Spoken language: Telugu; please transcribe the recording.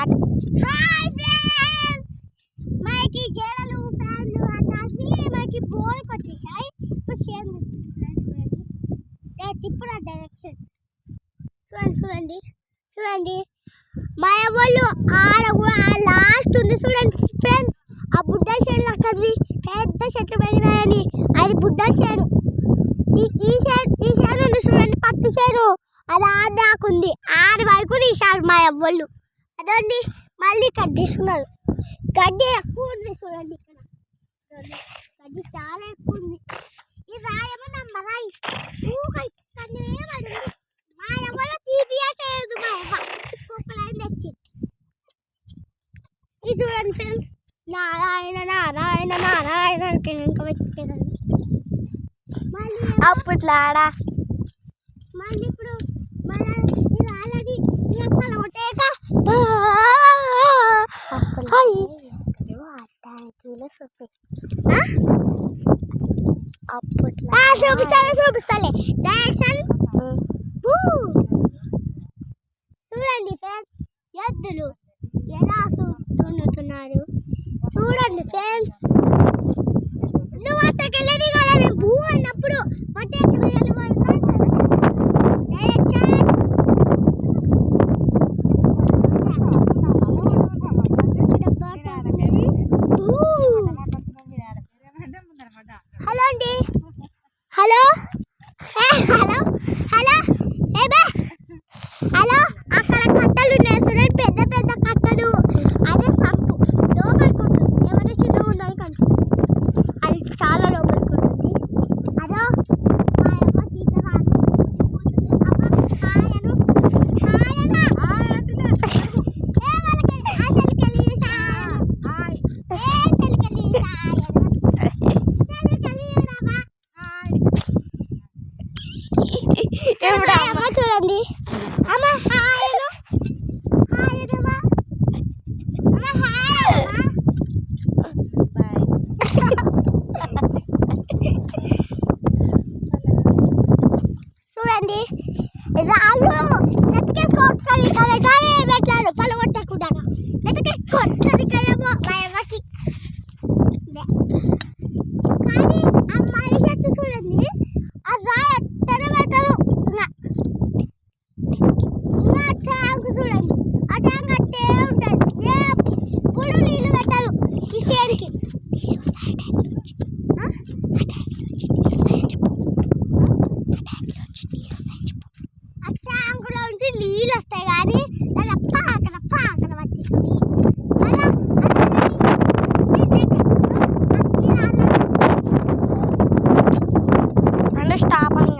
స్టార్ట్. హాయ్ ఫ్రెండ్స్, మనకి జడలు ఫ్యాన్లు అన్నీ మనకి బోల్కి వచ్చేసాయి. ఇప్పుడు షేమ్ చూపిస్తున్నాను చూడండి. తిప్పుడు ఆ డైరెక్షన్ చూడండి చూడండి చూడండి. మా వాళ్ళు ఆడ కూడా లాస్ట్ ఉంది చూడండి ఫ్రెండ్స్. ఆ బుడ్డ చేను అక్కడి పెద్ద చెట్లు పెరిగినాయని అది బుడ్డ చేను. ఈ చేను ఉంది చూడండి, పత్తి చేను. అది ఆడాకుంది, ఆడి వరకు తీశారు మా అవ్వళ్ళు. అదండి మళ్ళీ కట్ తీసుకున్నారు. గడ్డి ఎక్కువ ఉంది చూడండి, ఇక్కడ గడ్డి చాలా ఎక్కువ ఉంది. ఈ రాయమో నమ్మరాయి ఇక్కడనే పడింది. మా అవ్వలో తీపియా చేయదు. మా అవ్వ కుక్కలైన తెచ్చి ఇది చూడండి ఫ్రెండ్స్. నారాయణ నారాయణ నారాయణ ఇంకా పెట్టేదండి. మళ్ళీ అప్పట్లాడా మళ్ళీ ఇప్పుడు మన ఇది ఆల్రెడీ కొట్టేక చూపిస్తాలే డైరెక్షన్ చూడండి ఫ్రెండ్స్. ఎద్దులు ఎలా దున్నుతున్నారు చూడండి ఫ్రెండ్స్. నువ్వు అక్కడికి వెళ్ళేది కదా, నేను భూ అన్నప్పుడు అంటే ఎక్కడ హలో అండి, హలో హలో హలో హలో. అక్కడ కట్టలు ఉన్నాయి చూడండి, పెద్ద పెద్ద కట్టలు. అదే సంపు లోపలికి ఏమైనా చిన్న ఉందని కనిపిస్తుంది. అది చాలా లోపలికి ఉంటుంది. అదో మా అమ్మ తీట రాదు. చూడండి అమ్మ హాయ్ హాయ్ అమ్మా హాయ్ చూడండి. రాళ్ళు నెత్తికేసుకోవాలి కానీ పెట్టారు పళ్ళు కొట్టకుండా. నెత్తికే కొట్టది కయ్యమో మా అమ్మకి. కానీ అమ్మాయి చెట్టు చూడండి, ఆ రాయి అట్టనే పెట్టదు. ట్యాంక్ చూడండి, ఆ ట్యాంక్ అట్టే ఉంటుంది. ఎప్పుడు నీళ్ళు పెట్టదు ఈ చేనికి. ఆ ట్యాంకులో నుంచి నీళ్ళు వస్తాయి కానీ దాని పాకన పట్టిస్తుంది. స్టాప్ అని